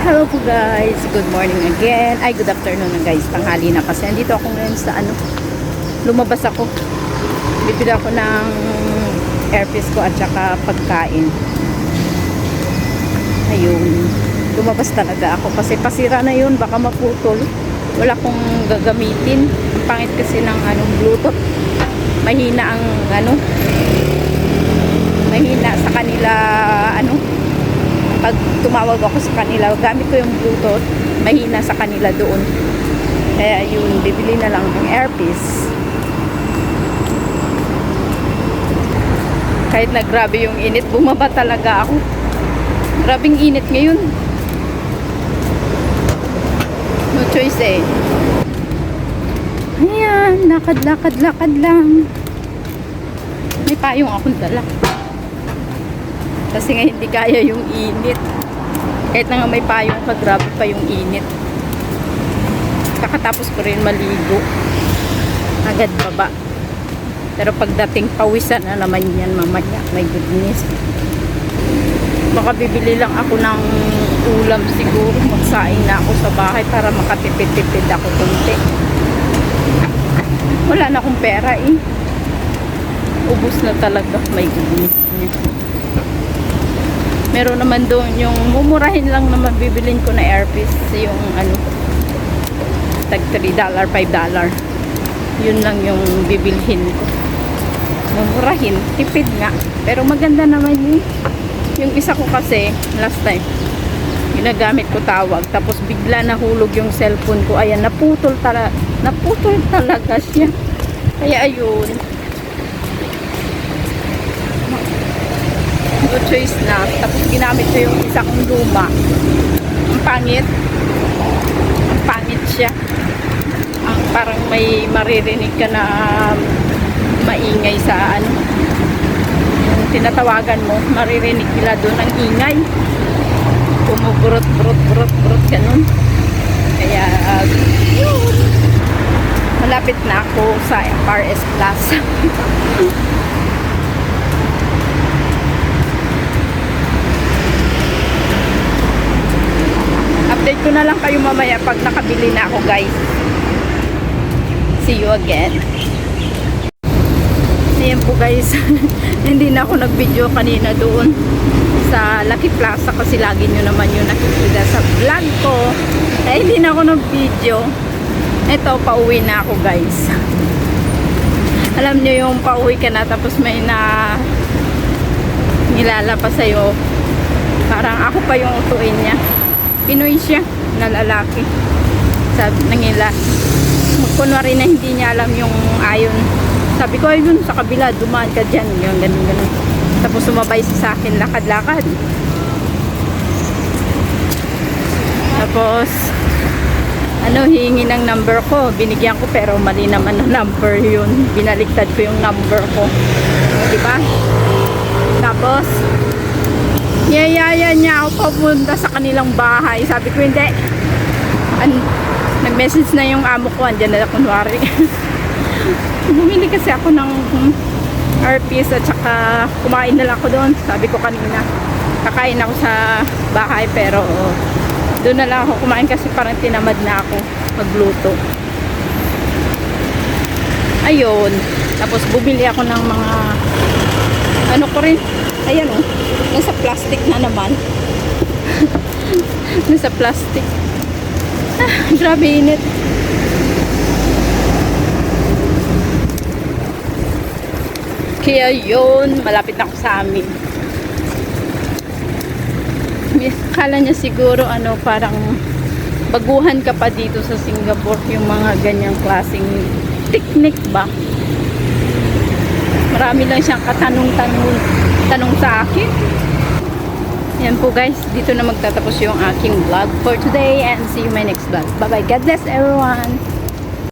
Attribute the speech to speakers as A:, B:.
A: Hello po guys, good morning again. Ay, good afternoon na guys, tanghali na kasi andito ako ngayon sa lumabas ako. Bibili ako ng airpiece ko at saka pagkain. Ayun, lumabas talaga ako kasi pasira na yun, baka maputol. Wala kong gagamitin. Ang pangit kasi ng Bluetooth. Mahina ang mahina sa kanila pag tumawag ako sa kanila, gamit ko yung Bluetooth, mahina sa kanila doon. Kaya yun, bibili na lang ng airpiece. Kahit na grabe yung init, bumaba talaga ako. Grabing init ngayon. No choice eh. Ayan, lakad lang. May payong akong dala. Kasi nga hindi kaya yung init. Kahit na nga may payong ka, grabe pa yung init. Kakatapos ko rin maligo. Agad baba. Pero pagdating pawisan na naman yan mamaya. My goodness. Baka bibili lang ako ng ulam siguro. Magsaing na ako sa bahay para makatipid-tipid ako kunti. Wala na akong pera eh. Ubus na talaga. My goodness. Meron naman doon yung mumurahin lang naman bibilin ko na airpiece, yung tag $3, $5. Yun lang yung bibilhin ko. Mumurahin, tipid nga. Pero maganda naman yun. Yung isa ko kasi last time ginagamit ko tawag, tapos bigla nahulog yung cellphone ko. Ayan, naputol talaga siya. Kaya ayun, no choice na. Tapos ginamit ko yung isa kong luma. Ang pangit siya. Parang may maririnig ka na maingay sa yung tinatawagan mo, maririnig nila doon ang ingay. Bumuburot ganun. Kaya yun, malapit na ako sa RS Plaza. Update ko na lang kayo mamaya pag nakabili na ako guys. See you again. Ayan po guys. Hindi na ako nag-video kanina doon sa Lucky Plaza kasi lagi nyo naman yung nakikita sa vlog ko. Eh hindi na ako nag-video. Ito, pauwi na ako guys. Alam nyo yung pauwi ka na tapos may nilalapas sa'yo. Parang ako pa yung utuin niya. Pinoy siya na lalaki. Sabi nangila, kunwari na hindi niya alam yung ayon. Sabi ko, ayun sa kabila, dumaan ka dyan, yung ganun. Tapos sumabay sa akin, lakad-lakad. Tapos hihingi ng number ko, binigyan ko pero mali naman ang number yun. Binaliktad ko yung number ko, diba? Tapos niyayaya niya ako papunta sa kanilang bahay. Sabi ko hindi. Nag-message na yung amo ko, andyan na kunwari. Bumili kasi ako ng airpiece at saka kumain na lang ako doon. Sabi ko kanina, kakain ako sa bahay pero doon na lang ako kumain kasi parang tinamad na ako magluto. Ayun. Tapos bumili ako ng mga ko rin. Ayan nasa plastic na naman. Nasa plastic. Grabe init. Kaya yun, malapit na ako sa amin. Kala niya siguro parang baguhan ka pa dito sa Singapore, yung mga ganyang klaseng technique ba. Marami lang siyang tanong sa akin. Yan po guys, dito na magtatapos yung aking vlog for today and see you my next vlog. Bye bye, God bless everyone.